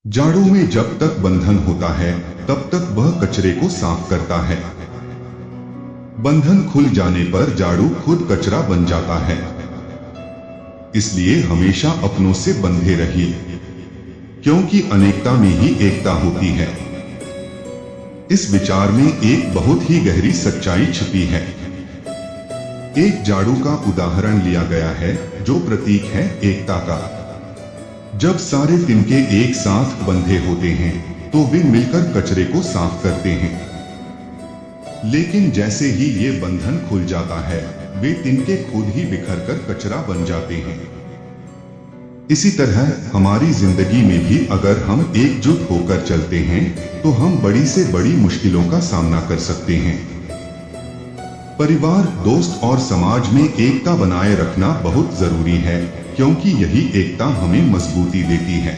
जाड़ों में जब तक बंधन होता है तब तक वह कचरे को साफ करता है। बंधन खुल जाने पर जाड़ू खुद कचरा बन जाता है। इसलिए हमेशा अपनों से बंधे रहिए, क्योंकि अनेकता में ही एकता होती है। इस विचार में एक बहुत ही गहरी सच्चाई छिपी है। एक जाड़ू का उदाहरण लिया गया है जो प्रतीक है एकता का। जब सारे तिनके एक साथ बंधे होते हैं तो वे मिलकर कचरे को साफ करते हैं। लेकिन जैसे ही ये बंधन खुल जाता है वे तिनके खुद ही बिखरकर कचरा बन जाते हैं। इसी तरह हमारी जिंदगी में भी अगर हम एकजुट होकर चलते हैं तो हम बड़ी से बड़ी मुश्किलों का सामना कर सकते हैं। परिवार, दोस्त और समाज में एकता बनाए रखना बहुत जरूरी है, क्योंकि यही एकता हमें मजबूती देती है।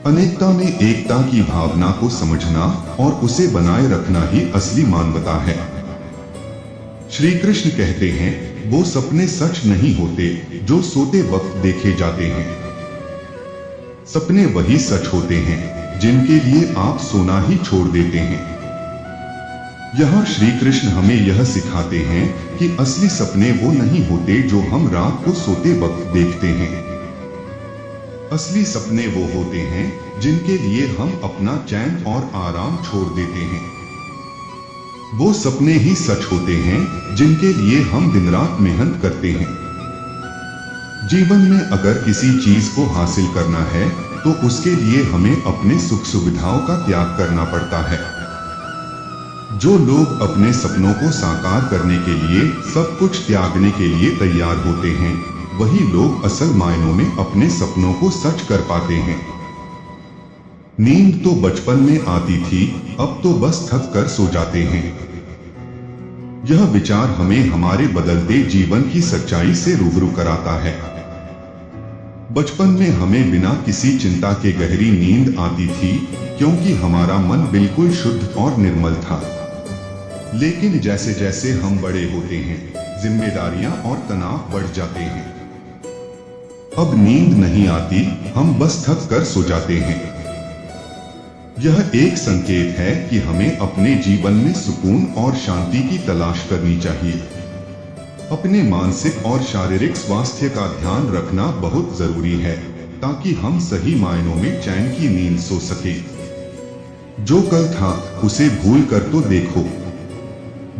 अनेकता में एकता की भावना को समझना और उसे बनाए रखना ही असली मानवता है। श्री कृष्ण कहते हैं, वो सपने सच नहीं होते जो सोते वक्त देखे जाते हैं। सपने वही सच होते हैं जिनके लिए आप सोना ही छोड़ देते हैं। यहाँ श्री कृष्ण हमें यह सिखाते हैं कि असली सपने वो नहीं होते जो हम रात को सोते वक्त देखते हैं। असली सपने वो होते हैं जिनके लिए हम अपना चैन और आराम छोड़ देते हैं। वो सपने ही सच होते हैं जिनके लिए हम दिन रात मेहनत करते हैं। जीवन में अगर किसी चीज को हासिल करना है तो उसके लिए हमें अपने सुख सुविधाओं का त्याग करना पड़ता है। जो लोग अपने सपनों को साकार करने के लिए सब कुछ त्यागने के लिए तैयार होते हैं, वही लोग असल मायनों में अपने सपनों को सच कर पाते हैं। नींद तो बचपन में आती थी, अब तो बस थक कर सो जाते हैं। यह विचार हमें हमारे बदलते जीवन की सच्चाई से रूबरू कराता है। बचपन में हमें बिना किसी चिंता के गहरी नींद आती थी, क्योंकि हमारा मन बिल्कुल शुद्ध और निर्मल था। लेकिन जैसे जैसे हम बड़े होते हैं, जिम्मेदारियां और तनाव बढ़ जाते हैं। अब नींद नहीं आती, हम बस थक कर सो जाते हैं। यह एक संकेत है कि हमें अपने जीवन में सुकून और शांति की तलाश करनी चाहिए। अपने मानसिक और शारीरिक स्वास्थ्य का ध्यान रखना बहुत जरूरी है, ताकि हम सही मायनों में चैन की नींद सो सके। जो कल था उसे भूल कर तो देखो,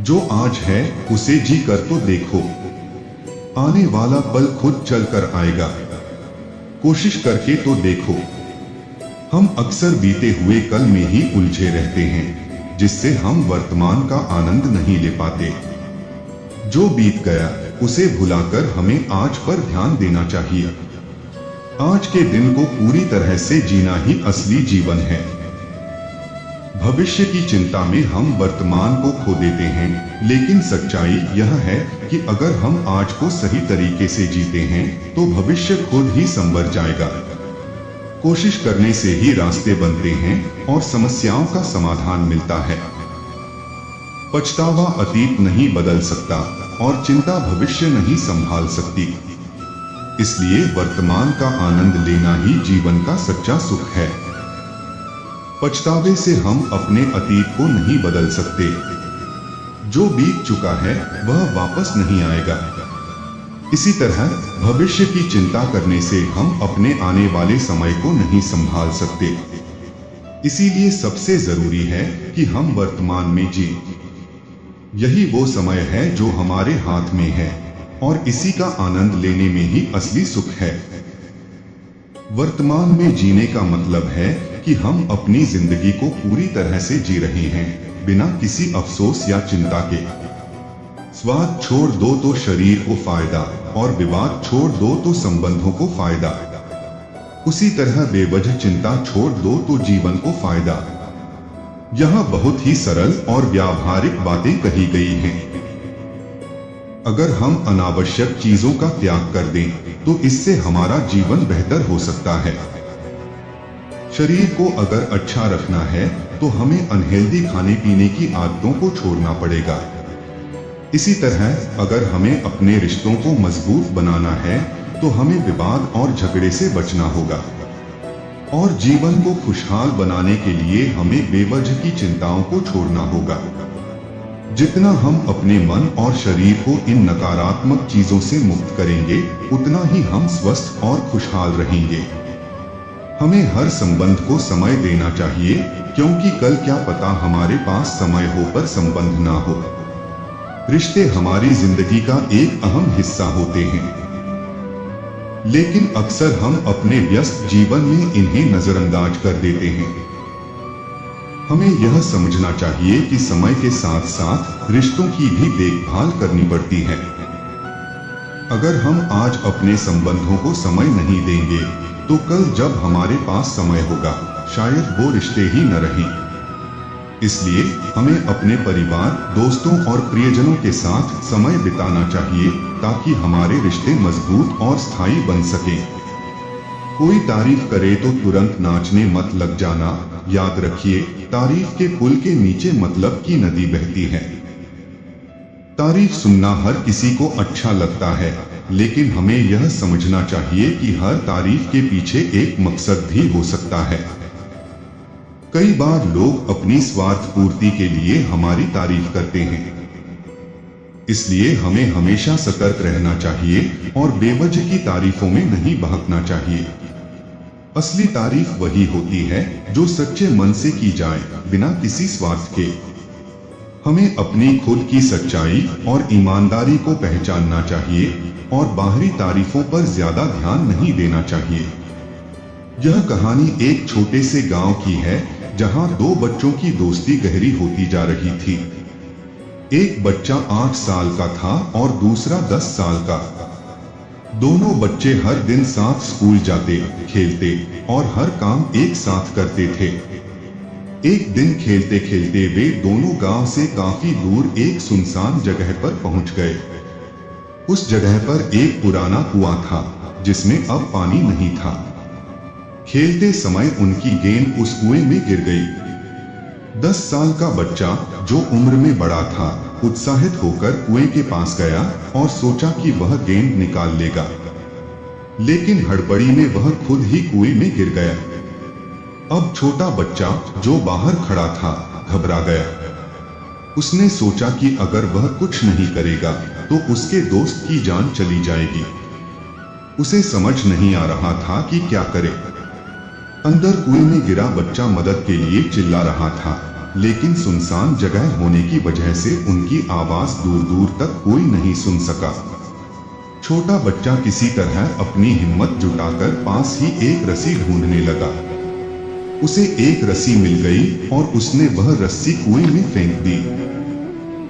जो आज है उसे जी कर तो देखो। आने वाला पल खुद चल कर आएगा, कोशिश करके तो देखो। हम अक्सर बीते हुए कल में ही उलझे रहते हैं, जिससे हम वर्तमान का आनंद नहीं ले पाते। जो बीत गया उसे भुलाकर हमें आज पर ध्यान देना चाहिए। आज के दिन को पूरी तरह से जीना ही असली जीवन है। भविष्य की चिंता में हम वर्तमान को खो देते हैं, लेकिन सच्चाई यह है कि अगर हम आज को सही तरीके से जीते हैं तो भविष्य खुद ही संवर जाएगा। कोशिश करने से ही रास्ते बनते हैं और समस्याओं का समाधान मिलता है। पछतावा अतीत नहीं बदल सकता और चिंता भविष्य नहीं संभाल सकती। इसलिए वर्तमान का आनंद लेना ही जीवन का सच्चा सुख है। पछतावे से हम अपने अतीत को नहीं बदल सकते। जो बीत चुका है वह वापस नहीं आएगा। इसी तरह भविष्य की चिंता करने से हम अपने आने वाले समय को नहीं संभाल सकते। इसीलिए सबसे जरूरी है कि हम वर्तमान में जी। यही वो समय है जो हमारे हाथ में है, और इसी का आनंद लेने में ही असली सुख है। वर्तमान में जीने का मतलब है कि हम अपनी जिंदगी को पूरी तरह से जी रहे हैं, बिना किसी अफसोस या चिंता के। स्वाद छोड़ दो तो शरीर को फायदा, और विवाद छोड़ दो तो संबंधों को फायदा। उसी तरह बेवजह चिंता छोड़ दो तो जीवन को फायदा। यहाँ बहुत ही सरल और व्यावहारिक बातें कही गई हैं। अगर हम अनावश्यक चीजों का त्याग कर दें तो इससे हमारा जीवन बेहतर हो सकता है। शरीर को अगर अच्छा रखना है तो हमें अनहेल्दी खाने पीने की आदतों को छोड़ना पड़ेगा। इसी तरह अगर हमें अपने रिश्तों को मजबूत बनाना है तो हमें विवाद और झगड़े से बचना होगा। और जीवन को खुशहाल बनाने के लिए हमें बेवजह की चिंताओं को छोड़ना होगा। जितना हम अपने मन और शरीर को इन नकारात्मक चीजों से मुक्त करेंगे, उतना ही हम स्वस्थ और खुशहाल रहेंगे। हमें हर संबंध को समय देना चाहिए, क्योंकि कल क्या पता हमारे पास समय हो पर संबंध ना हो। रिश्ते हमारी जिंदगी का एक अहम हिस्सा होते हैं, लेकिन अक्सर हम अपने व्यस्त जीवन में इन्हें नजरअंदाज कर देते हैं। हमें यह समझना चाहिए कि समय के साथ साथ रिश्तों की भी देखभाल करनी पड़ती है। अगर हम आज अपने संबंधों को समय नहीं देंगे, तो कल जब हमारे पास समय होगा, शायद वो रिश्ते ही न रहें। इसलिए हमें अपने परिवार, दोस्तों और प्रियजनों के साथ समय बिताना चाहिए, ताकि हमारे रिश्ते मजबूत और स्थायी बन सकें। कोई तारीफ करे तो तुरंत नाचने मत लग जाना। याद रखिए, तारीफ के पुल के नीचे मतलब की नदी बहती है। तारीफ सुनना हर किसी को अच्छा लगता है, लेकिन हमें यह समझना चाहिए कि हर तारीफ के पीछे एक मकसद भी हो सकता है। कई बार लोग अपनी स्वार्थ पूर्ति के लिए हमारी तारीफ करते हैं। इसलिए हमें हमेशा सतर्क रहना चाहिए और बेवजह की तारीफों में नहीं बहकना चाहिए। असली तारीफ वही होती है जो सच्चे मन से की जाए, बिना किसी स्वार्थ के। हमें अपनी खुद की सच्चाई और ईमानदारी को पहचानना चाहिए और बाहरी तारीफों पर ज्यादा ध्यान नहीं देना चाहिए। यह कहानी एक छोटे से गांव की है, जहां दो बच्चों की दोस्ती गहरी होती जा रही थी। एक बच्चा 8 साल का था और दूसरा 10 साल का। दोनों बच्चे हर दिन साथ स्कूल जाते, खेलते और हर काम एक साथ करते थे। एक दिन खेलते खेलते वे दोनों गांव से काफी दूर एक सुनसान जगह पर पहुंच गए। उस जगह पर एक पुराना कुआं था, जिसमें अब पानी नहीं था। खेलते समय उनकी गेंद उस कुएं में गिर गई। 10 साल का बच्चा, जो उम्र में बड़ा था, उत्साहित होकर कुएं के पास गया और सोचा कि वह गेंद निकाल लेगा, लेकिन हड़बड़ी में वह खुद ही कुएं में गिर गया। अब छोटा बच्चा, जो बाहर खड़ा था, घबरा गया। उसने सोचा कि अगर वह कुछ नहीं करेगा तो उसके दोस्त की जान चली जाएगी। उसे समझ नहीं आ रहा था कि क्या करे। अंदर कुएं में गिरा बच्चा मदद के लिए चिल्ला रहा था, लेकिन सुनसान जगह होने की वजह से उनकी आवाज दूर दूर तक कोई नहीं सुन सका। छोटा बच्चा किसी तरह अपनी हिम्मत जुटाकर पास ही एक रस्सी ढूंढने लगा। उसे एक रस्सी मिल गई और उसने वह रस्सी कुएं में फेंक दी।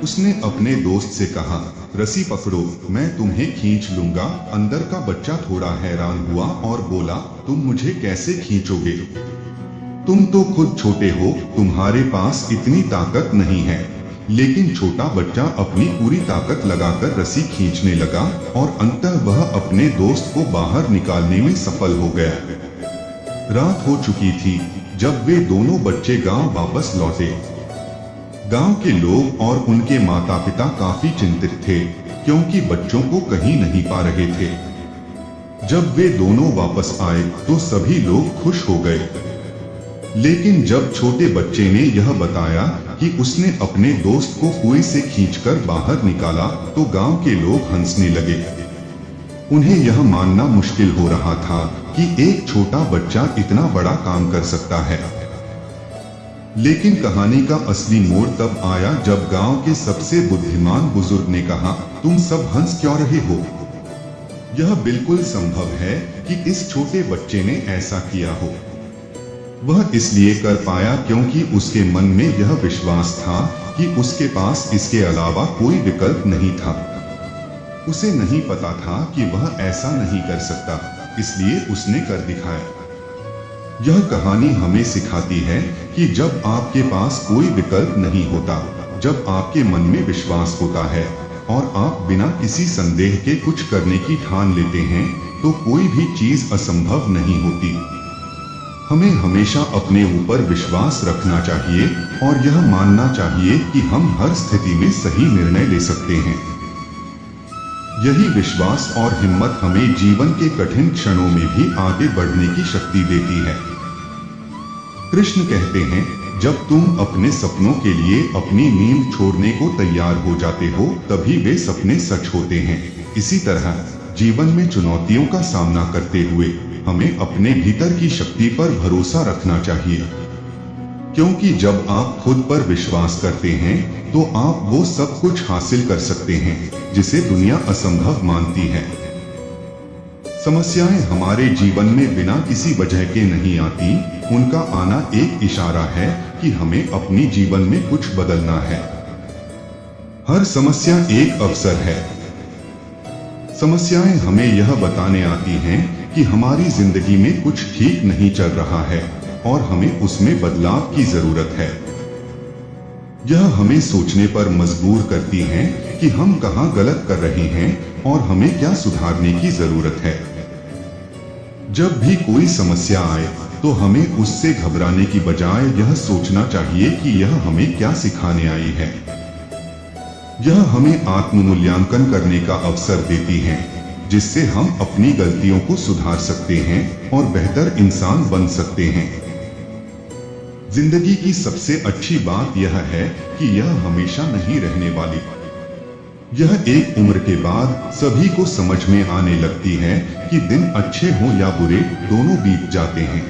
उसने अपने दोस्त से कहा, रस्सी पकड़ो, मैं तुम्हें खींच लूंगा। अंदर का बच्चा थोड़ा हैरान हुआ और बोला, तुम मुझे कैसे खींचोगे? तुम तो खुद छोटे हो, तुम्हारे पास इतनी ताकत नहीं है। लेकिन छोटा बच्चा अपनी पूरी ताकत लगाकर रस्सी खींचने लगा और अंततः वह अपने दोस्त को बाहर निकालने में सफल हो गया। रात हो चुकी थी जब वे दोनों बच्चे गांव वापस लौटे। गांव के लोग और उनके माता पिता काफी चिंतित थे, क्योंकि बच्चों को कहीं नहीं पा रहे थे। जब वे दोनों वापस आए तो सभी लोग खुश हो गए। लेकिन जब छोटे बच्चे ने यह बताया कि उसने अपने दोस्त को कुएं से खींचकर बाहर निकाला, तो गांव के लोग हंसने लगे। उन्हें यह मानना मुश्किल हो रहा था कि एक छोटा बच्चा इतना बड़ा काम कर सकता है। लेकिन कहानी का असली मोड़ तब आया जब गांव के सबसे बुद्धिमान बुजुर्ग ने कहा, तुम सब हंस क्यों रहे हो? यह बिल्कुल संभव है कि इस छोटे बच्चे ने ऐसा किया हो। वह इसलिए कर पाया क्योंकि उसके मन में यह विश्वास था कि उसके पास इसके अलावा कोई विकल्प नहीं था। उसे नहीं पता था कि वह ऐसा नहीं कर सकता, इसलिए उसने कर दिखाया। यह कहानी हमें सिखाती है कि जब आपके पास कोई विकल्प नहीं होता, जब आपके मन में विश्वास होता है और आप बिना किसी संदेह के कुछ करने की ठान लेते हैं, तो कोई भी चीज असंभव नहीं होती। हमें हमेशा अपने ऊपर विश्वास रखना चाहिए और यह मानना चाहिए कि हम हर स्थिति में सही निर्णय ले सकते हैं। यही विश्वास और हिम्मत हमें जीवन के कठिन क्षणों में भी आगे बढ़ने की शक्ति देती है। कृष्ण कहते हैं, जब तुम अपने सपनों के लिए अपनी नींद छोड़ने को तैयार हो जाते हो तभी वे सपने सच होते हैं। इसी तरह जीवन में चुनौतियों का सामना करते हुए हमें अपने भीतर की शक्ति पर भरोसा रखना चाहिए, क्योंकि जब आप खुद पर विश्वास करते हैं तो आप वो सब कुछ हासिल कर सकते हैं जिसे दुनिया असंभव मानती है। समस्याएं हमारे जीवन में बिना किसी वजह के नहीं आती, उनका आना एक इशारा है कि हमें अपनी जीवन में कुछ बदलना है। हर समस्या एक अवसर है। समस्याएं हमें यह बताने आती हैं कि हमारी जिंदगी में कुछ ठीक नहीं चल रहा है और हमें उसमें बदलाव की जरूरत है। यह हमें सोचने पर मजबूर करती हैं कि हम कहां गलत कर रहे हैं और हमें क्या सुधारने की जरूरत है। जब भी कोई समस्या आए तो हमें उससे घबराने की बजाय यह सोचना चाहिए कि यह हमें क्या सिखाने आई है। यह हमें आत्ममूल्यांकन करने का अवसर देती है, जिससे हम अपनी गलतियों को सुधार सकते हैं और बेहतर इंसान बन सकते हैं। जिंदगी की सबसे अच्छी बात यह है कि यह हमेशा नहीं रहने वाली। यह एक उम्र के बाद सभी को समझ में आने लगती है कि दिन अच्छे हों या बुरे, दोनों बीत जाते हैं।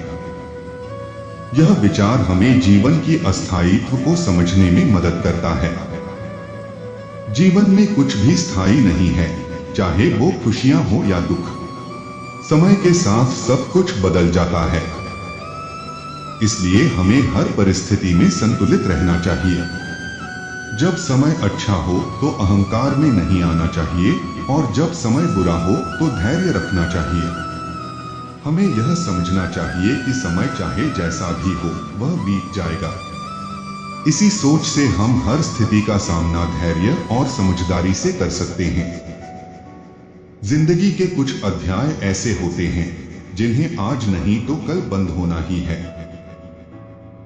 यह विचार हमें जीवन की अस्थायित्व को समझने में मदद करता है। जीवन में कुछ भी स्थायी नहीं है, चाहे वो खुशियां हो या दुख। समय के साथ सब कुछ बदल जाता है, इसलिए हमें हर परिस्थिति में संतुलित रहना चाहिए। जब समय अच्छा हो तो अहंकार में नहीं आना चाहिए और जब समय बुरा हो तो धैर्य रखना चाहिए। हमें यह समझना चाहिए कि समय चाहे जैसा भी हो वह बीत जाएगा। इसी सोच से हम हर स्थिति का सामना धैर्य और समझदारी से कर सकते हैं। जिंदगी के कुछ अध्याय ऐसे होते हैं जिन्हें आज नहीं तो कल बंद होना ही है।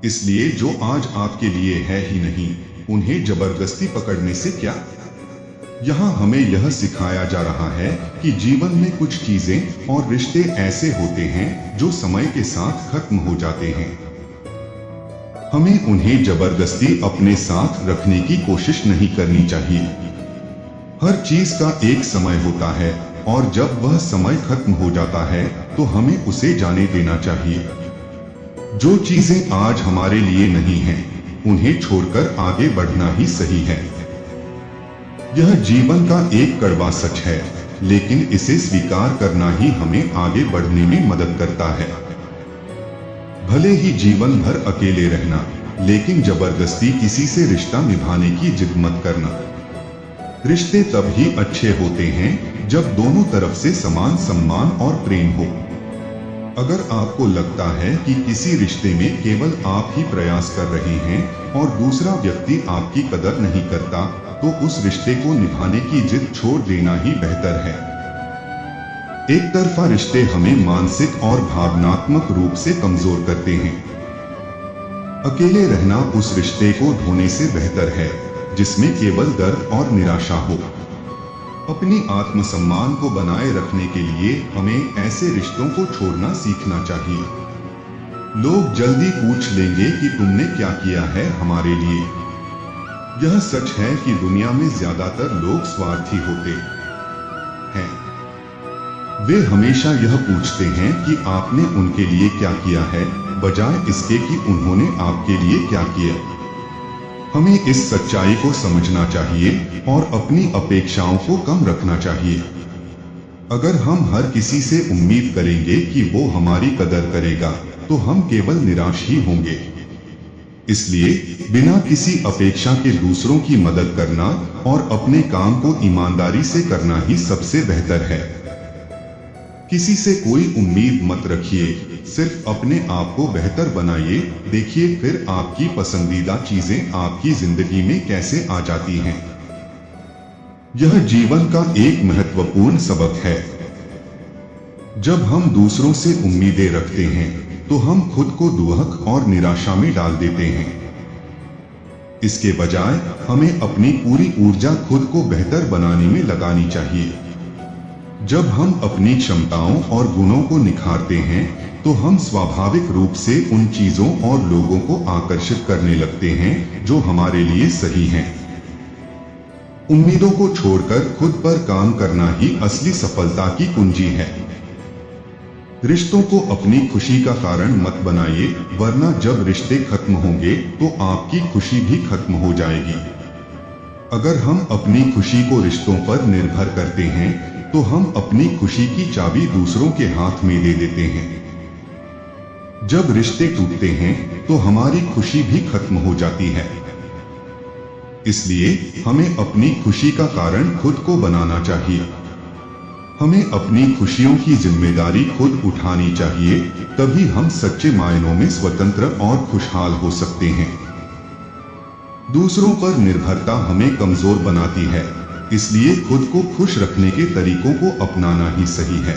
इसलिए जो आज आपके लिए है ही नहीं, उन्हें जबरदस्ती पकड़ने से क्या। यहाँ हमें यह सिखाया जा रहा है कि जीवन में कुछ चीजें और रिश्ते ऐसे होते हैं जो समय के साथ खत्म हो जाते हैं। हमें उन्हें जबरदस्ती अपने साथ रखने की कोशिश नहीं करनी चाहिए। हर चीज का एक समय होता है और जब वह समय खत्म हो जाता है तो हमें उसे जाने देना चाहिए। जो चीजें आज हमारे लिए नहीं हैं, उन्हें छोड़कर आगे बढ़ना ही सही है। यह जीवन का एक कड़वा सच है, लेकिन इसे स्वीकार करना ही हमें आगे बढ़ने में मदद करता है। भले ही जीवन भर अकेले रहना, लेकिन जबरदस्ती किसी से रिश्ता निभाने की जिद मत करना। रिश्ते तब ही अच्छे होते हैं जब दोनों तरफ से समान सम्मान और प्रेम हो। अगर आपको लगता है कि किसी रिश्ते में केवल आप ही प्रयास कर रहे हैं और दूसरा व्यक्ति आपकी कदर नहीं करता, तो उस रिश्ते को निभाने की जिद छोड़ देना ही बेहतर है। एक तरफा रिश्ते हमें मानसिक और भावनात्मक रूप से कमजोर करते हैं। अकेले रहना उस रिश्ते को ढोने से बेहतर है जिसमें केवल दर्द और निराशा हो। अपनी आत्मसम्मान को बनाए रखने के लिए हमें ऐसे रिश्तों को छोड़ना सीखना चाहिए। लोग जल्दी पूछ लेंगे कि तुमने क्या किया है हमारे लिए। यह सच है कि दुनिया में ज्यादातर लोग स्वार्थी होते हैं। वे हमेशा यह पूछते हैं कि आपने उनके लिए क्या किया है, बजाय इसके कि उन्होंने आपके लिए क्या किया। हमें इस सच्चाई को समझना चाहिए और अपनी अपेक्षाओं को कम रखना चाहिए। अगर हम हर किसी से उम्मीद करेंगे कि वो हमारी कदर करेगा, तो हम केवल निराश ही होंगे। इसलिए बिना किसी अपेक्षा के दूसरों की मदद करना और अपने काम को ईमानदारी से करना ही सबसे बेहतर है। किसी से कोई उम्मीद मत रखिए, सिर्फ अपने आप को बेहतर बनाइए। देखिए फिर आपकी पसंदीदा चीजें आपकी जिंदगी में कैसे आ जाती हैं। यह जीवन का एक महत्वपूर्ण सबक है। जब हम दूसरों से उम्मीदें रखते हैं तो हम खुद को दुख और निराशा में डाल देते हैं। इसके बजाय हमें अपनी पूरी ऊर्जा खुद को बेहतर बनाने में लगानी चाहिए। जब हम अपनी क्षमताओं और गुणों को निखारते हैं तो हम स्वाभाविक रूप से उन चीजों और लोगों को आकर्षित करने लगते हैं जो हमारे लिए सही हैं। उम्मीदों को छोड़कर खुद पर काम करना ही असली सफलता की कुंजी है। रिश्तों को अपनी खुशी का कारण मत बनाइए, वरना जब रिश्ते खत्म होंगे तो आपकी खुशी भी खत्म हो जाएगी। अगर हम अपनी खुशी को रिश्तों पर निर्भर करते हैं तो हम अपनी खुशी की चाबी दूसरों के हाथ में दे देते हैं। जब रिश्ते टूटते हैं तो हमारी खुशी भी खत्म हो जाती है। इसलिए हमें अपनी खुशी का कारण खुद को बनाना चाहिए। हमें अपनी खुशियों की जिम्मेदारी खुद उठानी चाहिए, तभी हम सच्चे मायनों में स्वतंत्र और खुशहाल हो सकते हैं। दूसरों पर निर्भरता हमें कमजोर बनाती है, इसलिए खुद को खुश रखने के तरीकों को अपनाना ही सही है।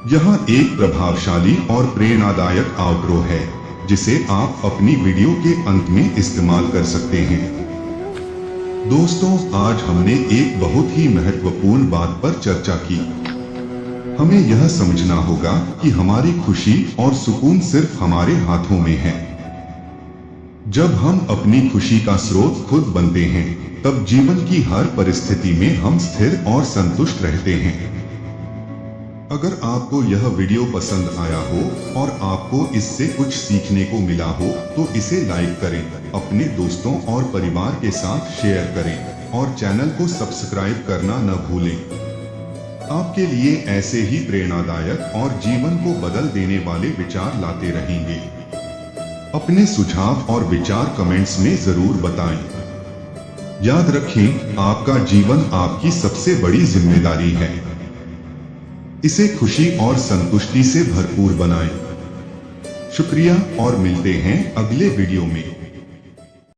यहाँ एक प्रभावशाली और प्रेरणादायक आउटरो है जिसे आप अपनी वीडियो के अंत में इस्तेमाल कर सकते हैं। दोस्तों, आज हमने एक बहुत ही महत्वपूर्ण बात पर चर्चा की। हमें यह समझना होगा कि हमारी खुशी और सुकून सिर्फ हमारे हाथों में है। जब हम अपनी खुशी का स्रोत खुद बनते हैं, तब जीवन की हर परिस्थिति में हम स्थिर और संतुष्ट रहते हैं। अगर आपको यह वीडियो पसंद आया हो और आपको इससे कुछ सीखने को मिला हो तो इसे लाइक करें, अपने दोस्तों और परिवार के साथ शेयर करें और चैनल को सब्सक्राइब करना न भूलें। आपके लिए ऐसे ही प्रेरणादायक और जीवन को बदल देने वाले विचार लाते रहेंगे। अपने सुझाव और विचार कमेंट्स में जरूर बताएं। याद रखें, आपका जीवन आपकी सबसे बड़ी जिम्मेदारी है। इसे खुशी और संतुष्टि से भरपूर बनाएं। शुक्रिया और मिलते हैं अगले वीडियो में।